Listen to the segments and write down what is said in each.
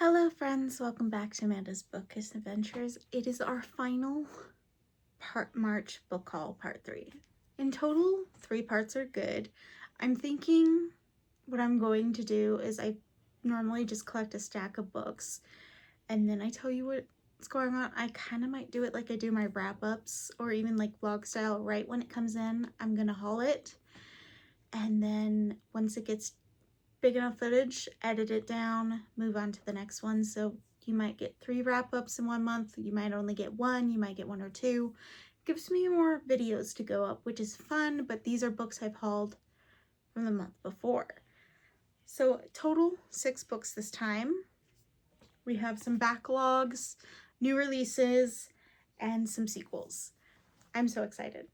Hello friends, welcome back to Amanda's Bookish Adventures. It is our final March book haul, part 3. In total, 3 parts are good. I'm thinking what I'm going to do is I normally just collect a stack of books and then I tell you what's going on. I kind of might do it like I do my wrap-ups or even like vlog style. Right when it comes in, I'm gonna haul it, and then once it gets big enough footage, edit it down, move on to the next one. So you might get 3 wrap-ups in 1 month, you might only get 1, you might get 1 or 2. It gives me more videos to go up, which is fun, but these are books I've hauled from the month before. So total 6 books this time. We have some backlogs, new releases, and some sequels. I'm so excited.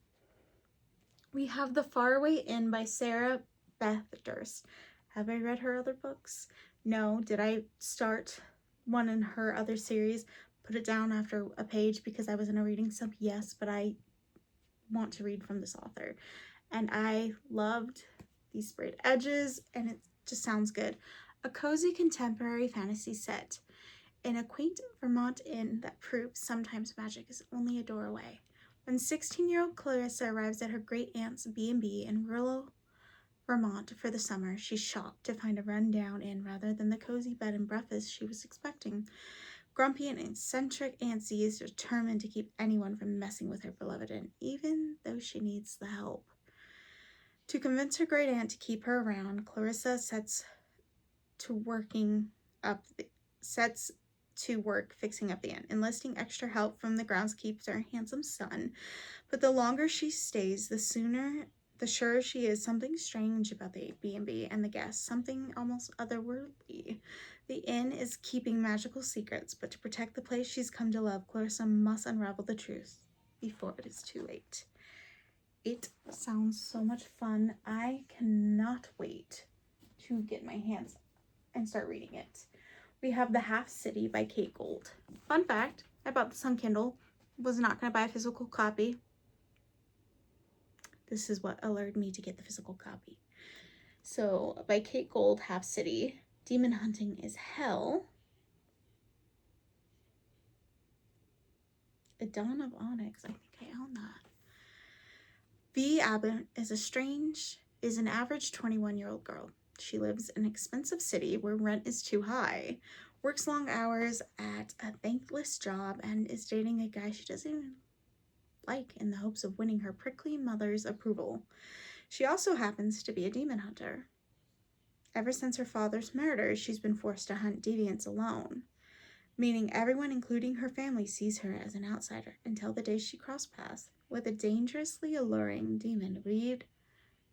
We have The Faraway Inn by Sarah Beth Durst. Have I read her other books? No. Did I start one in her other series, put it down after a page because I was in a reading slump? Yes, but I want to read from this author. And I loved these sprayed edges, and it just sounds good. A cozy contemporary fantasy set in a quaint Vermont inn that proves sometimes magic is only a door away. When 16-year-old Clarissa arrives at her great-aunt's B&B in rural Vermont for the summer, she's shocked to find a run-down inn rather than the cozy bed and breakfast she was expecting. Grumpy and eccentric Aunt Z is determined to keep anyone from messing with her beloved inn, even though she needs the help. To convince her great-aunt to keep her around, Clarissa sets to work fixing up the inn, enlisting extra help from the groundskeeper's handsome son. But the longer she stays, the surer she is something strange about the B&B and the guests, something almost otherworldly. The inn is keeping magical secrets, but to protect the place she's come to love, Clarissa must unravel the truth before it is too late. It sounds so much fun. I cannot wait to get my hands and start reading it. We have The Half City by Kate Gold. Fun fact, I bought this on Kindle. Was not going to buy a physical copy. This is what alerted me to get the physical copy. So, by Kate Gold, Half City. Demon hunting is hell. A Dawn of Onyx. I think I own that. V. Abbott is an average 21-year-old girl. She lives in an expensive city where rent is too high, works long hours at a thankless job, and is dating a guy she doesn't even like in the hopes of winning her prickly mother's approval. She also happens to be a demon hunter. Ever since her father's murder, she's been forced to hunt deviants alone, meaning everyone, including her family, sees her as an outsider until the day she crossed paths with a dangerously alluring demon, Reed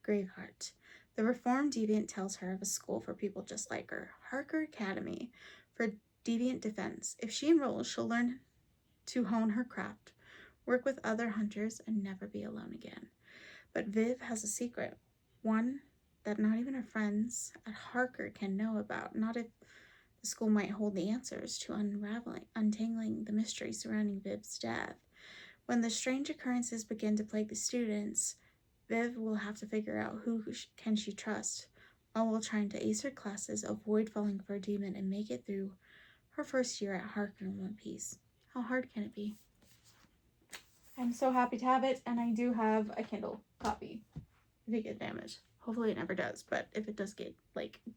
Graveheart. The reformed deviant tells her of a school for people just like her, Harker Academy, for deviant defense. If she enrolls, she'll learn to hone her craft, work with other hunters, and never be alone again. But Viv has a secret, one that not even her friends at Harker can know about, not if the school might hold the answers to untangling the mystery surrounding Viv's death. When the strange occurrences begin to plague the students, Viv will have to figure out who can she trust, all while trying to ace her classes, avoid falling for a demon, and make it through her first year at Harker in one piece. How hard can it be? I'm so happy to have it, and I do have a Kindle copy if it gets damaged. Hopefully it never does, but if it does get,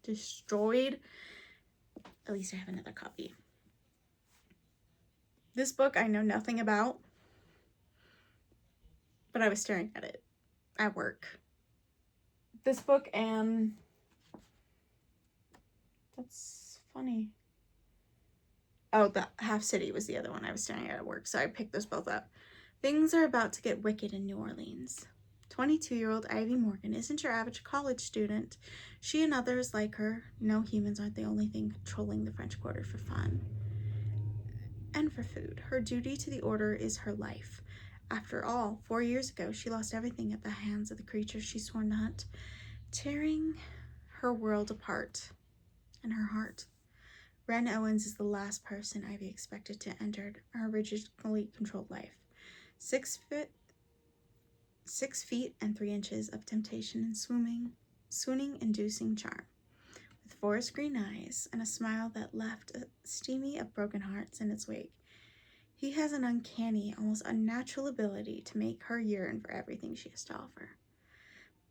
destroyed, at least I have another copy. This book I know nothing about, but I was staring at it at work. This book and... That's funny. Oh, The Half City was the other one I was staring at work, so I picked those both up. Things are about to get wicked in New Orleans. 22-year-old Ivy Morgan isn't your average college student. She and others like her know humans aren't the only thing controlling the French Quarter for fun and for food. Her duty to the order is her life. After all, 4 years ago, she lost everything at the hands of the creatures she sworn to hunt, tearing her world apart and her heart. Ren Owens is the last person Ivy expected to enter her originally controlled life. 6 feet and 3 inches of temptation and swooning-inducing charm. with forest green eyes and a smile that left a steamy of broken hearts in its wake. He has an uncanny, almost unnatural ability to make her yearn for everything she has to offer.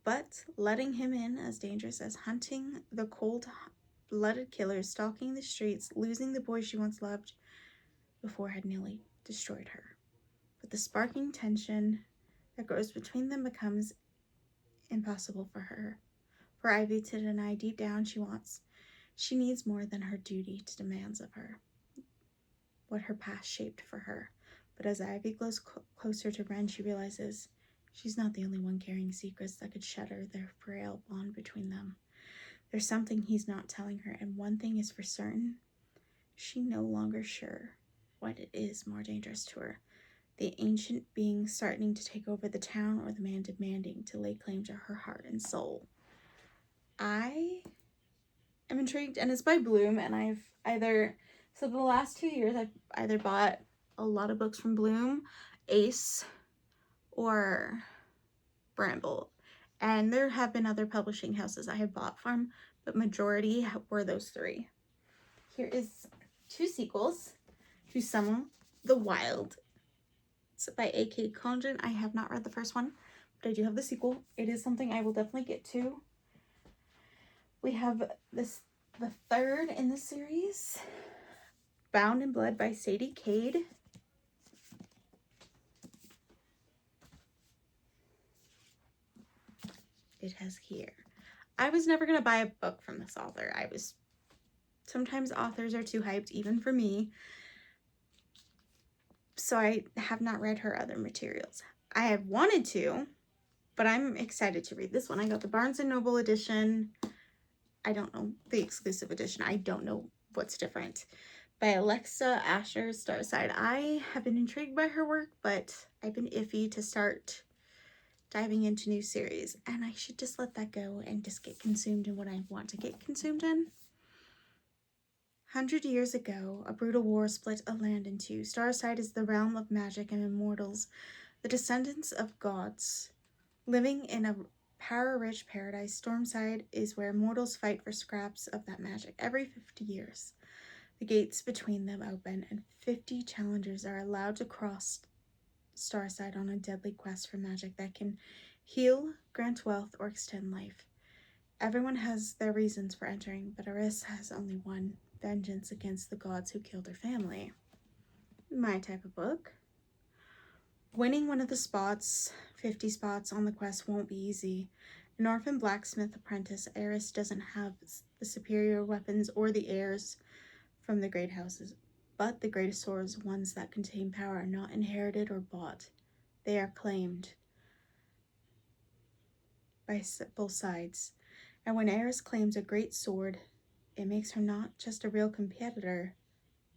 But letting him in as dangerous as hunting the cold-blooded killers stalking the streets, losing the boy she once loved before had nearly destroyed her. But the sparking tension that grows between them becomes impossible for Ivy to deny deep down she needs more than her duty demands of her, what her past shaped for her. But as Ivy grows closer to Ren, she realizes she's not the only one carrying secrets that could shatter their frail bond between them. There's something he's not telling her, and one thing is for certain, she's no longer sure what it is more dangerous to her. The ancient being starting to take over the town, or the man demanding to lay claim to her heart and soul. I am intrigued, and it's by Bloom, and the last 2 years I've either bought a lot of books from Bloom, Ace, or Bramble. And there have been other publishing houses I have bought from, but majority were those three. Here is 2 sequels to Some the Wild. It's by A.K. Condren. I have not read the first one, but I do have the sequel. It is something I will definitely get to. We have the third in the series, Bound in Blood by Sadie Cade. It has here. I was never going to buy a book from this author. Sometimes authors are too hyped, even for me. So I have not read her other materials. I have wanted to, but I'm excited to read this one. I got the Barnes & Noble edition. I don't know the exclusive edition. I don't know what's different. By Alexa Asher Starside. I have been intrigued by her work, but I've been iffy to start diving into new series. And I should just let that go and just get consumed in what I want to get consumed in. 100 years ago, a brutal war split a land in two. Starside is the realm of magic and immortals, the descendants of gods. Living in a power-rich paradise, Stormside is where mortals fight for scraps of that magic. Every 50 years, the gates between them open, and 50 challengers are allowed to cross Starside on a deadly quest for magic that can heal, grant wealth, or extend life. Everyone has their reasons for entering, but Eris has only one: vengeance against the gods who killed her family. My type of book. Winning one of the 50 spots on the quest won't be easy. An orphan blacksmith apprentice, Eris doesn't have the superior weapons or the heirs from the great houses, but the greatest swords, ones that contain power, are not inherited or bought. They are claimed by both sides. And when Eris claims a great sword, it makes her not just a real competitor,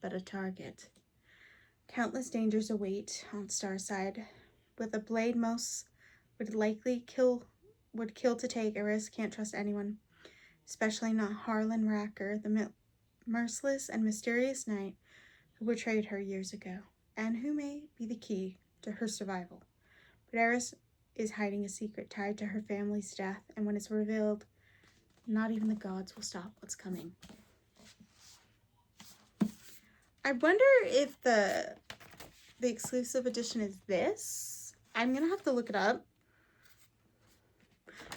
but a target. Countless dangers await on Starside. With a blade most would kill to take, Eris can't trust anyone, especially not Harlan Racker, the merciless and mysterious knight who betrayed her years ago, and who may be the key to her survival. But Eris is hiding a secret tied to her family's death, and when it's revealed, not even the gods will stop what's coming. I wonder if the exclusive edition is this. I'm gonna have to look it up.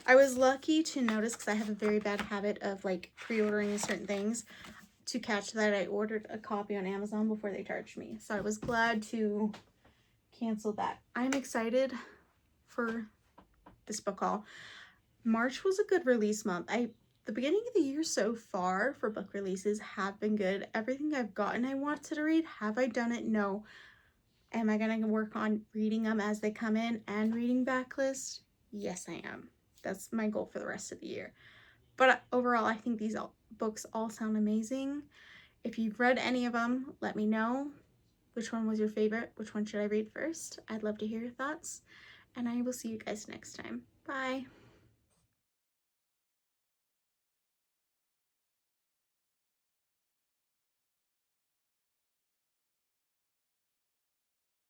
I was lucky to notice, because I have a very bad habit of like pre-ordering certain things, to catch that I ordered a copy on Amazon before they charged me. So I was glad to cancel that. I'm excited for this book haul. March was a good release month. The beginning of the year so far for book releases have been good. Everything I've gotten I wanted to read, have I done it? No. Am I going to work on reading them as they come in and reading backlist? Yes, I am. That's my goal for the rest of the year. But overall, I think these books all sound amazing. If you've read any of them, let me know. Which one was your favorite? Which one should I read first? I'd love to hear your thoughts. And I will see you guys next time. Bye.